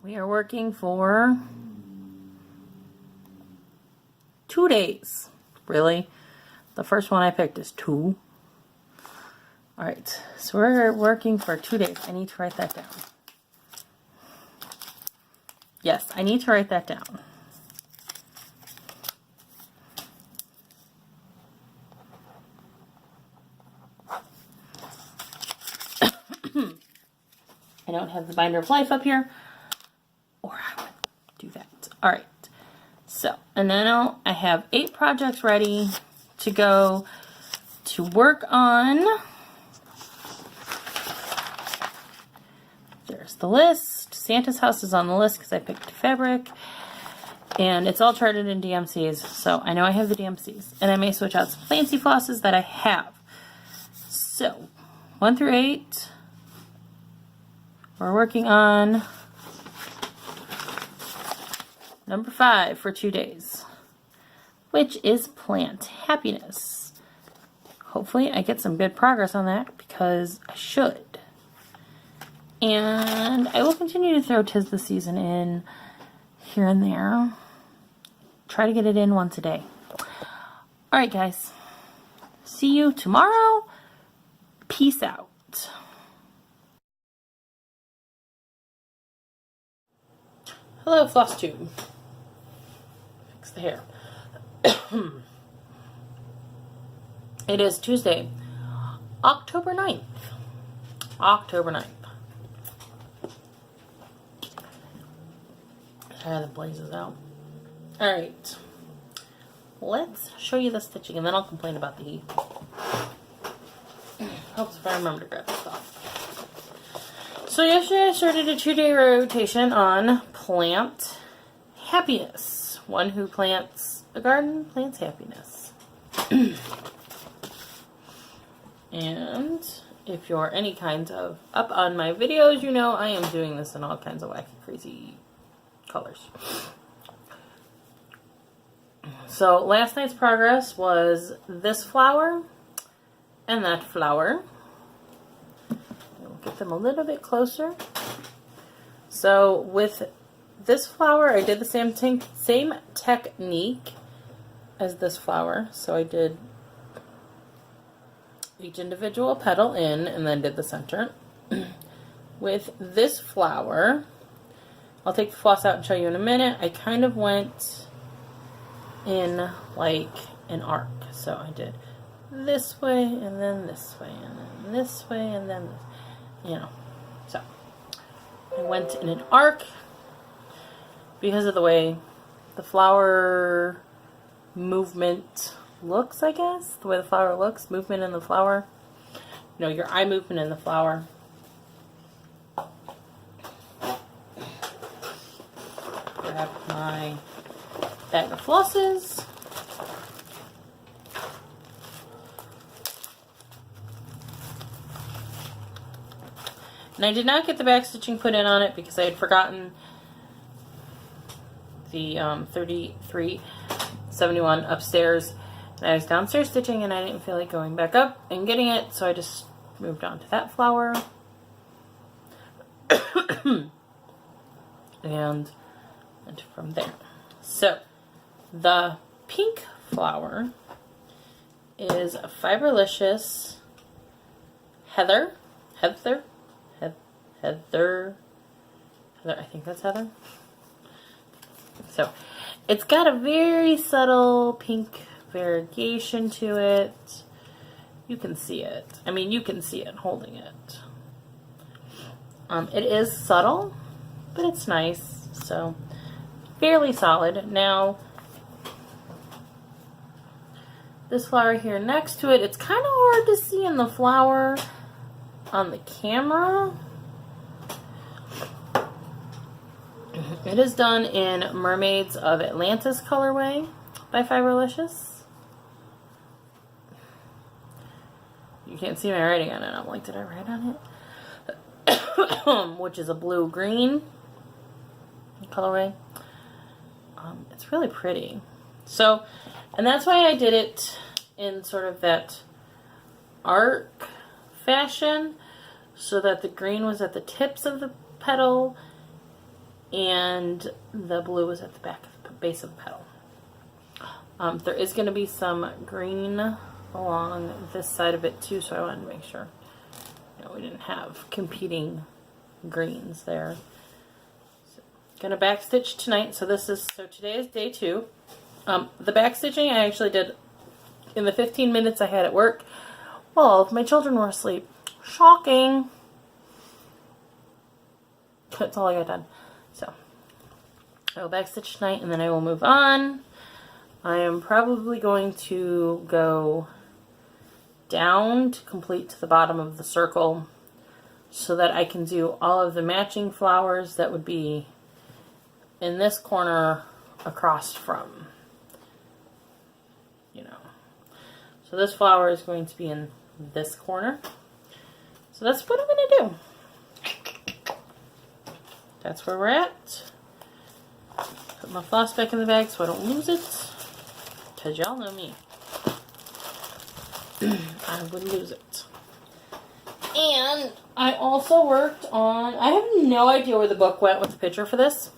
we are working for 2 days. Really? The first one I picked is 2. Alright, so we're working for 2 days. I need to write that down. Yes, I need to write that down. I don't have the binder of life up here, or I would do that. Alright, so, and then I have 8 projects ready to go to work on. There's the list. Santa's house is on the list because I picked fabric. And it's all charted in DMCs, so I know I have the DMCs. And I may switch out some fancy flosses that I have. So, 1 through 8. We're working on number 5 for 2 days, which is plant happiness. Hopefully I get some good progress on that because I should. And I will continue to throw 'Tis the Season in here and there. Try to get it in once a day. Alright guys, see you tomorrow. Peace out. Hello, FlossTube. Fix the hair. It is Tuesday, October 9th. October 9th. The blazes out. Alright. let's show you the stitching, and then I'll complain about the heat. Helps if I remember to grab this off. So yesterday I started a 2-day rotation on plant happiness. One who plants a garden plants happiness. And if you're any kind of up on my videos, you know I am doing this in all kinds of wacky, crazy colors. So last night's progress was this flower and that flower. We'll get them a little bit closer. So with this flower, I did the same technique as this flower. So I did each individual petal in and then did the center. With this flower, I'll take the floss out and show you in a minute. I kind of went in like an arc. So I did this way and then this way and then this way and then this, you know. So I went in an arc because of the way the flower movement looks, I guess. The way the flower looks, movement in the flower. You know, your eye movement in the flower. Grab my bag of flosses. And I did not get the back stitching put in on it because I had forgotten the 3371 upstairs. And I was downstairs stitching and I didn't feel like going back up and getting it, so I just moved on to that flower. and from there. So the pink flower is a Fiberlicious Heather, I think that's Heather. So it's got a very subtle pink variegation to it. You can see it. I mean, you can see it holding it. It is subtle, but it's nice. So fairly solid. Now, this flower here next to it, it's kind of hard to see in the flower on the camera. It is done in Mermaids of Atlantis colorway by Fiberlicious. You can't see my writing on it. I'm like, did I write on it? Which is a blue-green colorway. It's really pretty. So, and that's why I did it in sort of that arc fashion, so that the green was at the tips of the petal and the blue was at the back of the base of the petal. There is going to be some green along this side of it too, so I wanted to make sure, you know, we didn't have competing greens there. So, gonna back stitch tonight. So today is day 2. The back stitching I actually did in the 15 minutes I had at work while all of my children were asleep. Shocking. That's all I got done. So I will back stitch tonight and then I will move on. I am probably going to go down to complete to the bottom of the circle so that I can do all of the matching flowers that would be in this corner across from, you know. So this flower is going to be in this corner. So that's what I'm going to do. That's where we're at. Put my floss back in the bag so I don't lose it. Because y'all know me. I would lose it. And I also worked on, I have no idea where the book went with the picture for this.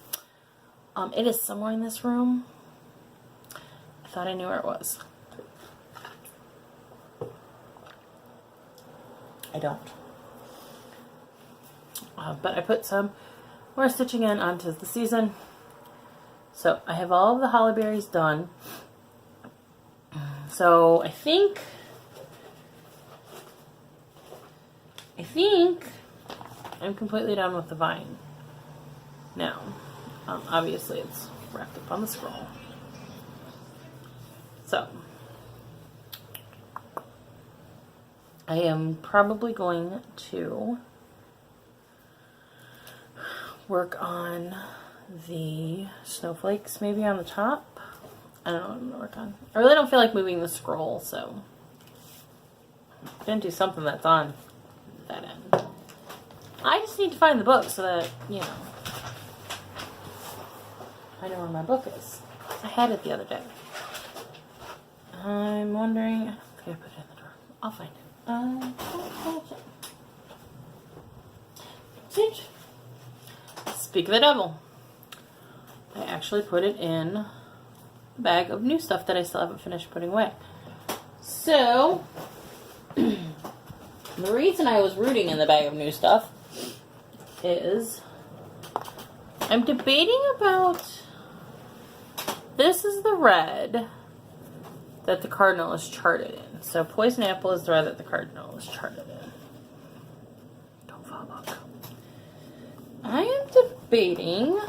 It is somewhere in this room. I thought I knew where it was. I don't. But I put some more stitching in onto the season. So I have all of the holly berries done. So I think I'm completely done with the vine now. Obviously it's wrapped up on the scroll. So I am probably going to work on the snowflakes maybe on the top. I don't know what I'm gonna work on. I really don't feel like moving the scroll, so I'm gonna do something that's on that end. I just need to find the book so that, you know, I know where my book is. I had it the other day. I'm wondering, I think I put it in the drawer. I'll find it. Speak of the devil. I actually put it in a bag of new stuff that I still haven't finished putting away. So, the reason I was rooting in the bag of new stuff is I'm debating about, this is the red that the cardinal is charted in. So poison apple is the red that the cardinal is charted in. Don't fall off. I am debating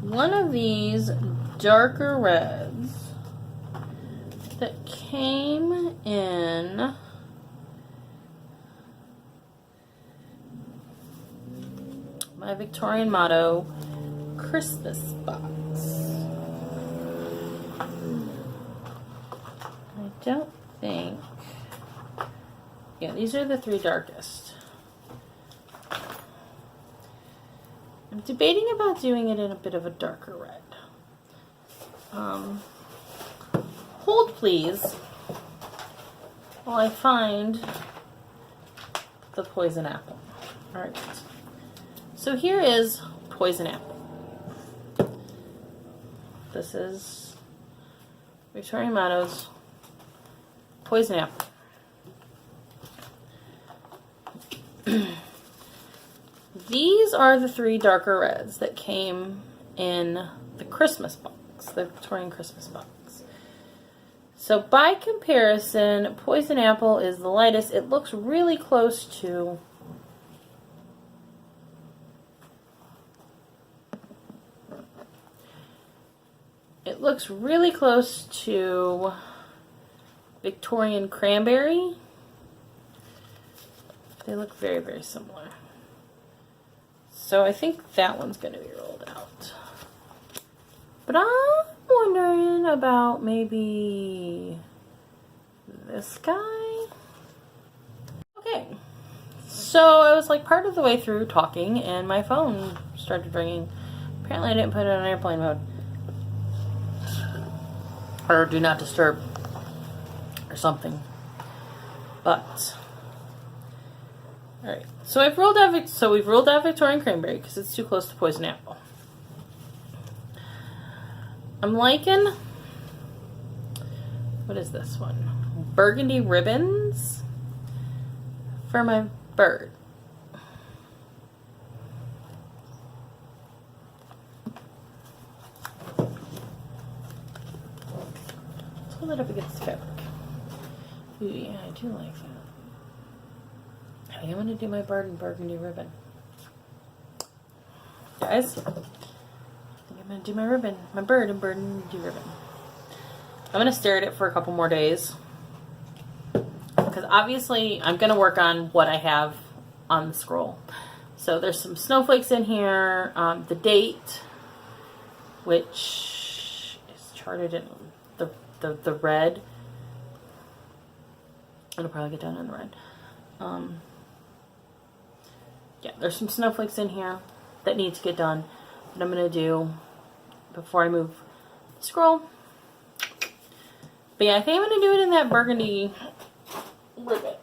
one of these darker reds that came in my Victorian Motto Christmas box. I don't think... Yeah, these are the three darkest. I'm debating about doing it in a bit of a darker red. Hold please while I find the poison apple. Alright. So here is poison apple. This is Victorian Motto's poison apple. These are the three darker reds that came in the Christmas box, the Victorian Christmas box. So by comparison, poison apple is the lightest. It looks really close to Victorian cranberry. They look very, very similar. So I think that one's going to be rolled out. But I'm wondering about maybe this guy. Okay. So I was like part of the way through talking and my phone started ringing. Apparently I didn't put it on airplane mode. Or do not disturb. Or something. But... Alright, so we've ruled out Victorian cranberry because it's too close to poison apple. I'm liking, what is this one? Burgundy ribbons for my bird. Let's hold it up against the fabric. Ooh, yeah, I do like that. I am going to do my bird in burgundy ribbon. Guys, I think I'm going to do my ribbon, my bird in burgundy ribbon. I'm going to stare at it for a couple more days. Because obviously I'm going to work on what I have on the scroll. So there's some snowflakes in here. The date, which is charted in the red. It'll probably get done in the red. Yeah, there's some snowflakes in here that need to get done that I'm going to do before I move the scroll. But yeah, I think I'm going to do it in that burgundy ribbon.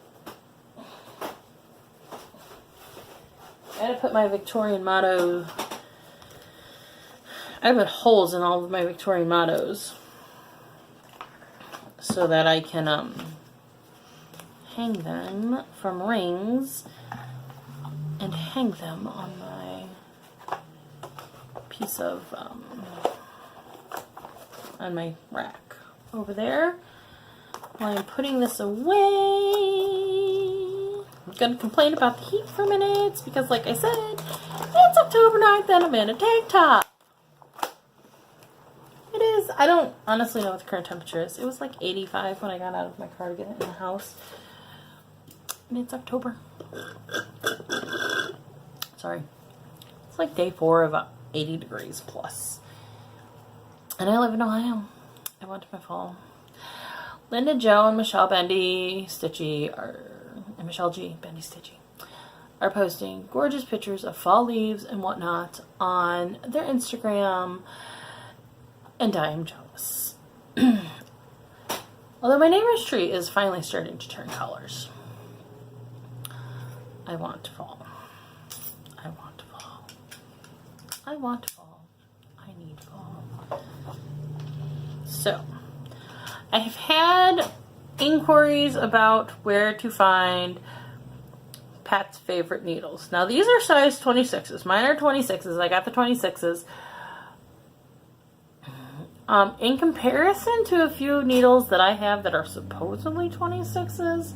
I had to put my Victorian motto... I put holes in all of my Victorian mottos so that I can hang them from rings and hang them on my piece of on my rack over there while I'm putting this away. I'm gonna complain about the heat for a minute because like I said, it's October 9th and I'm in a tank top. is. I don't honestly know what the current temperature is. It was like 85 when I got out of my car to get it in the house. And it's October. Sorry. It's like day 4 of 80 degrees plus. And I live in Ohio. I want my fall. Linda Jo and Michelle Bendy Stitchy and Michelle G. Bendy Stitchy are posting gorgeous pictures of fall leaves and whatnot on their Instagram, and I am jealous. Although my neighbor's tree is finally starting to turn colors. I want fall. I want fall. I want fall. I need fall. So, I have had inquiries about where to find Pat's favorite needles. Now, these are size 26s. Mine are 26s. I got the 26s. In comparison to a few needles that I have that are supposedly 26s,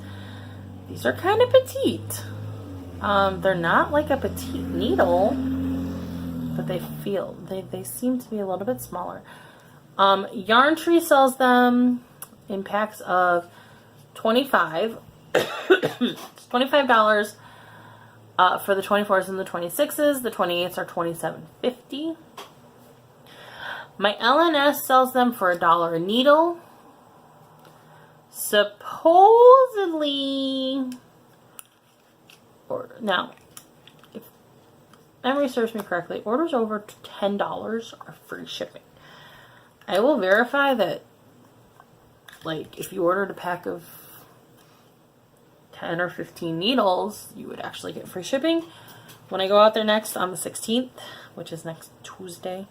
these are kind of petite. They're not like a petite needle, but they seem to be a little bit smaller. Yarn Tree sells them in packs of 25. It's $25 for the 24s and the 26s. The 28s are $27.50. My LNS sells them for $1 a needle. Supposedly, now, if memory serves me correctly, orders over $10 are free shipping. I will verify that, like, if you ordered a pack of 10 or 15 needles, you would actually get free shipping. When I go out there next on the 16th, which is next Tuesday.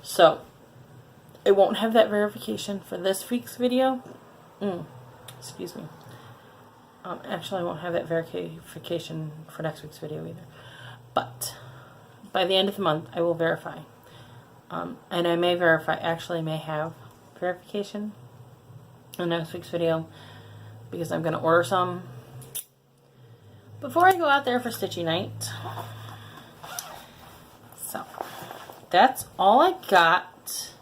So, it won't have that verification for this week's video. Excuse me. Actually, I won't have that verification for next week's video either. But, by the end of the month, I will verify. And I may may have verification in next week's video, because I'm going to order some before I go out there for Stitchy Night. So, that's all I got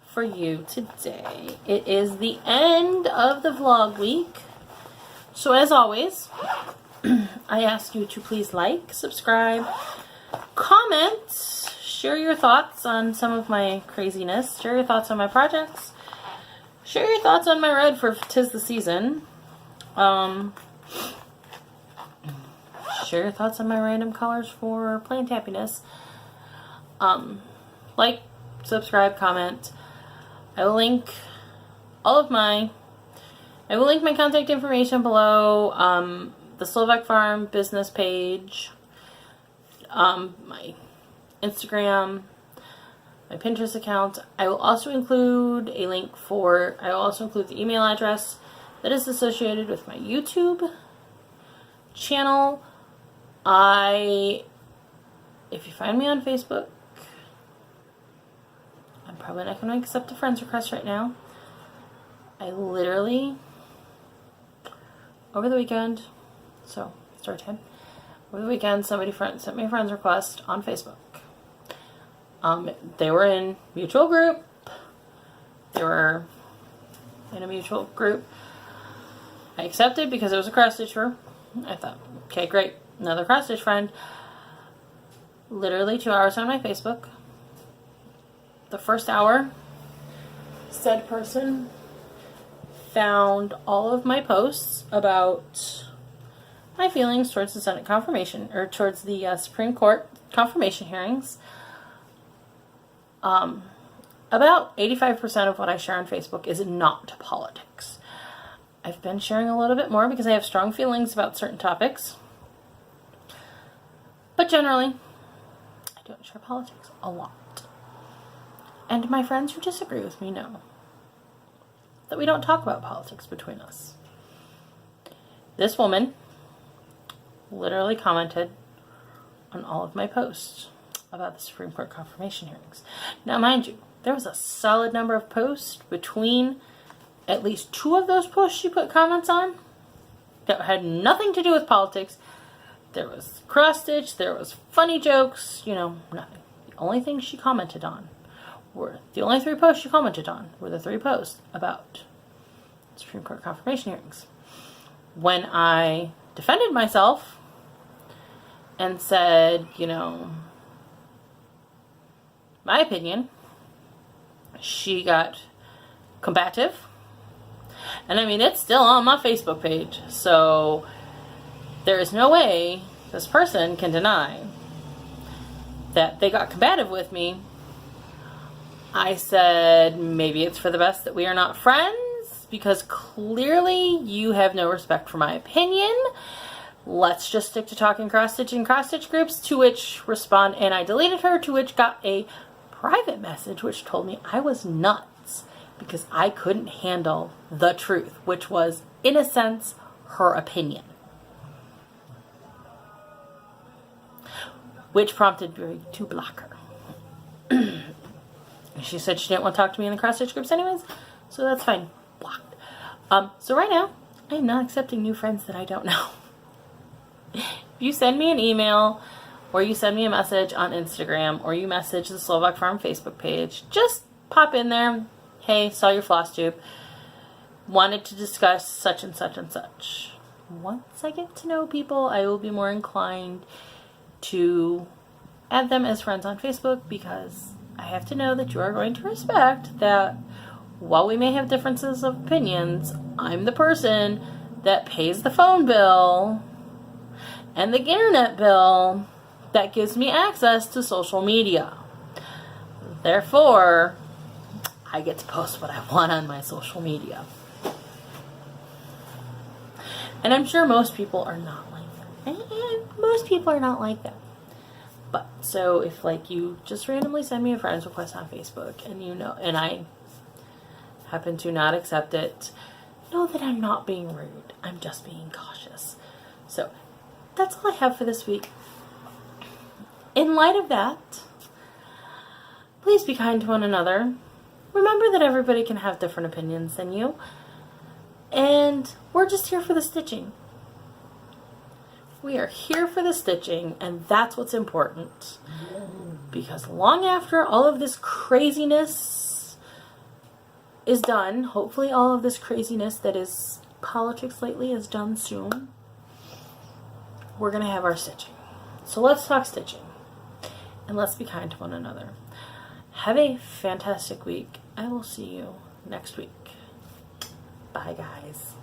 for you today. It is the end of the vlog week. So as always, I ask you to please like, subscribe, comment, share your thoughts on some of my craziness, share your thoughts on my projects, share your thoughts on my red for 'Tis the Season. Share your thoughts on my random colors for Plant Happiness. Like, subscribe, comment. I will link my contact information below. The Slovak Farm business page, my Instagram, my Pinterest account. I will also include the email address that is associated with my YouTube channel. If you find me on Facebook, I'm probably not going to accept a friend's request right now. I literally, over the weekend, so story time. Over the weekend, somebody sent me a friend's request on Facebook. They were in mutual group. They were in a mutual group. I accepted because it was a cross stitcher. I thought, okay, great, another cross stitch friend. Literally 2 hours on my Facebook. The first hour, said person found all of my posts about my feelings towards the Senate confirmation, or towards the Supreme Court confirmation hearings. About 85% of what I share on Facebook is not politics. I've been sharing a little bit more because I have strong feelings about certain topics. But generally, I don't share politics a lot. And my friends who disagree with me know that we don't talk about politics between us. This woman literally commented on all of my posts about the Supreme Court confirmation hearings. Now, mind you, there was a solid number of posts between at least 2 of those posts she put comments on that had nothing to do with politics. There was cross-stitch, there was funny jokes, nothing. The only thing she commented on were the only 3 posts she commented on were the 3 posts about Supreme Court confirmation hearings. When I defended myself and said, you know, my opinion, she got combative. And I mean, it's still on my Facebook page, so there is no way this person can deny that they got combative with me. I said, maybe it's for the best that we are not friends, because clearly you have no respect for my opinion. Let's just stick to talking cross-stitch and cross-stitch groups, to which respond, and I deleted her, to which got a private message which told me I was nuts because I couldn't handle the truth, which was, in a sense, her opinion. Which prompted me to block her. She said she didn't want to talk to me in the cross-stitch groups anyways, so that's fine. Blocked. So right now, I am not accepting new friends that I don't know. If you send me an email, or you send me a message on Instagram, or you message the Slovak Farm Facebook page, just pop in there. Hey, saw your FlossTube. Wanted to discuss such and such and such. Once I get to know people, I will be more inclined to add them as friends on Facebook, because I have to know that you are going to respect that while we may have differences of opinions, I'm the person that pays the phone bill and the internet bill that gives me access to social media. Therefore, I get to post what I want on my social media. And I'm sure most people are not like that. And most people are not like that. But, so if like you just randomly send me a friend's request on Facebook and you know, and I happen to not accept it, know that I'm not being rude. I'm just being cautious. So, that's all I have for this week. In light of that, please be kind to one another. Remember that everybody can have different opinions than you. And we're just here for the stitching. We are here for the stitching, and that's what's important. Because long after all of this craziness is done, hopefully all of this craziness that is politics lately is done soon, we're going to have our stitching. So let's talk stitching. And let's be kind to one another. Have a fantastic week. I will see you next week. Bye, guys.